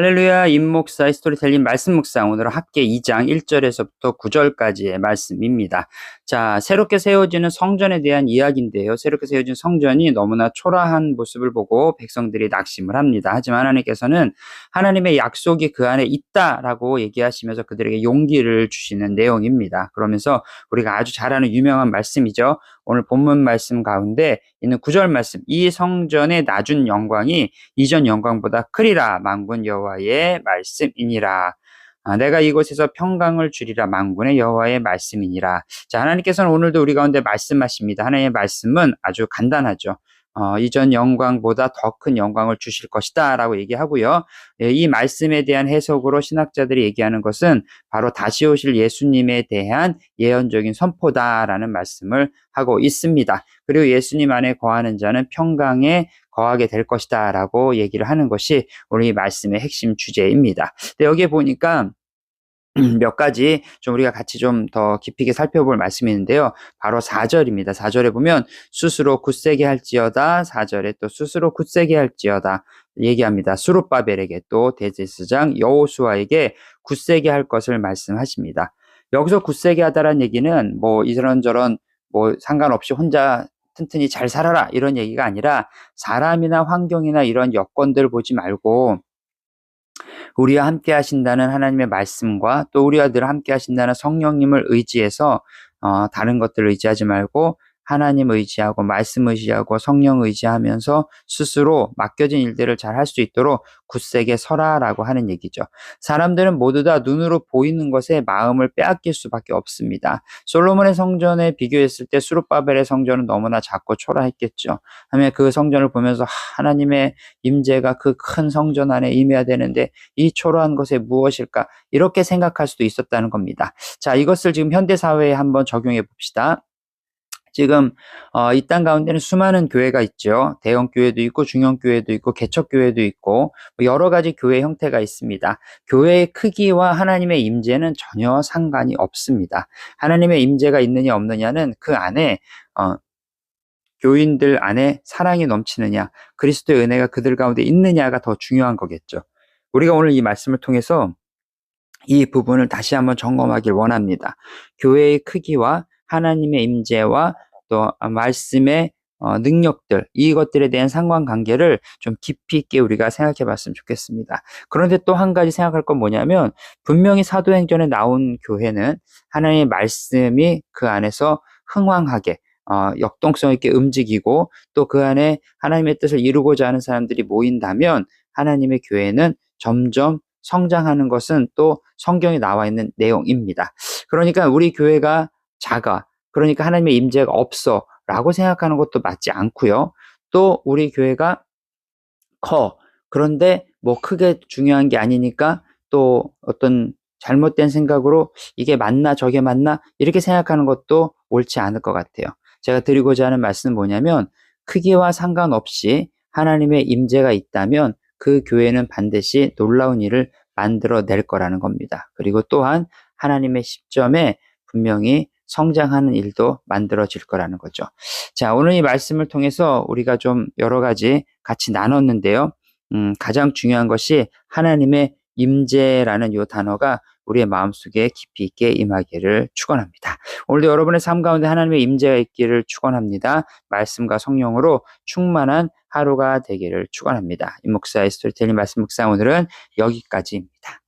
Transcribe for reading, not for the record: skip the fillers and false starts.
할렐루야, 임목사의 스토리텔링 말씀 묵상. 오늘은 학계 2장 1절에서부터 9절까지의 말씀입니다. 자, 새롭게 세워지는 성전에 대한 이야기인데요. 새롭게 세워진 성전이 너무나 초라한 모습을 보고 백성들이 낙심을 합니다. 하지만 하나님께서는 하나님의 약속이 그 안에 있다라고 얘기하시면서 그들에게 용기를 주시는 내용입니다. 그러면서 우리가 아주 잘 아는 유명한 말씀이죠. 오늘 본문 말씀 가운데 있는 9절 말씀. 이 성전의 낮은 영광이 이전 영광보다 크리라. 만군 여호와의 말씀이니라. 내가 이곳에서 평강을 주리라. 만군의 여호와의 말씀이니라. 자, 하나님께서는 오늘도 우리 가운데 말씀하십니다. 하나님의 말씀은 아주 간단하죠. 이전 영광보다 더 큰 영광을 주실 것이다 라고 얘기하고요. 이 말씀에 대한 해석으로 신학자들이 얘기하는 것은 바로 다시 오실 예수님에 대한 예언적인 선포다라는 말씀을 하고 있습니다. 그리고 예수님 안에 거하는 자는 평강에 거하게 될 것이다 라고 얘기를 하는 것이 우리 말씀의 핵심 주제입니다. 근데 여기에 보니까 몇 가지 좀 우리가 같이 좀 더 깊이 있게 살펴볼 말씀이 있는데요. 바로 4절입니다. 4절에 보면 스스로 굳세게 할지어다. 4절에 또 스스로 굳세게 할지어다 얘기합니다. 스룹바벨에게 또 대제사장 여호수아에게 굳세게 할 것을 말씀하십니다. 여기서 굳세게 하다라는 얘기는 뭐 이런저런 뭐 상관없이 혼자 튼튼히 잘 살아라 이런 얘기가 아니라 사람이나 환경이나 이런 여건들 보지 말고 우리와 함께 하신다는 하나님의 말씀과 또 우리와 늘 함께 하신다는 성령님을 의지해서 다른 것들을 의지하지 말고 하나님 의지하고 말씀 의지하고 성령 의지하면서 스스로 맡겨진 일들을 잘 할 수 있도록 굳세게 서라라고 하는 얘기죠. 사람들은 모두 다 눈으로 보이는 것에 마음을 빼앗길 수밖에 없습니다. 솔로몬의 성전에 비교했을 때 스룹바벨의 성전은 너무나 작고 초라했겠죠. 하면 그 성전을 보면서 하나님의 임재가 그 큰 성전 안에 임해야 되는데 이 초라한 것에 무엇일까? 이렇게 생각할 수도 있었다는 겁니다. 자, 이것을 지금 현대사회에 한번 적용해 봅시다. 지금 이 땅 가운데는 수많은 교회가 있죠. 대형 교회도 있고 중형 교회도 있고 개척 교회도 있고 여러 가지 교회 형태가 있습니다. 교회의 크기와 하나님의 임재는 전혀 상관이 없습니다. 하나님의 임재가 있느냐 없느냐는 그 안에 교인들 안에 사랑이 넘치느냐, 그리스도의 은혜가 그들 가운데 있느냐가 더 중요한 거겠죠. 우리가 오늘 이 말씀을 통해서 이 부분을 다시 한번 점검하길 원합니다. 교회의 크기와 하나님의 임재와 또 말씀의 능력들, 이것들에 대한 상관관계를 좀 깊이 있게 우리가 생각해 봤으면 좋겠습니다. 그런데 또 한 가지 생각할 건 뭐냐면 분명히 사도행전에 나온 교회는 하나님의 말씀이 그 안에서 흥왕하게 역동성 있게 움직이고 또 그 안에 하나님의 뜻을 이루고자 하는 사람들이 모인다면 하나님의 교회는 점점 성장하는 것은 또 성경에 나와 있는 내용입니다. 그러니까 우리 교회가 작아, 그러니까 하나님의 임재가 없어 라고 생각하는 것도 맞지 않고요. 또 우리 교회가 커, 그런데 뭐 크게 중요한 게 아니니까 또 어떤 잘못된 생각으로 이게 맞나 저게 맞나 이렇게 생각하는 것도 옳지 않을 것 같아요. 제가 드리고자 하는 말씀은 뭐냐면 크기와 상관없이 하나님의 임재가 있다면 그 교회는 반드시 놀라운 일을 만들어낼 거라는 겁니다. 그리고 또한 하나님의 시점에 분명히 성장하는 일도 만들어질 거라는 거죠. 자, 오늘 이 말씀을 통해서 우리가 좀 여러 가지 같이 나눴는데요. 가장 중요한 것이 하나님의 임재라는 이 단어가 우리의 마음속에 깊이 있게 임하기를 축원합니다. 오늘도 여러분의 삶 가운데 하나님의 임재가 있기를 축원합니다. 말씀과 성령으로 충만한 하루가 되기를 축원합니다. 임 목사의 스토리텔링 말씀 묵상 오늘은 여기까지입니다.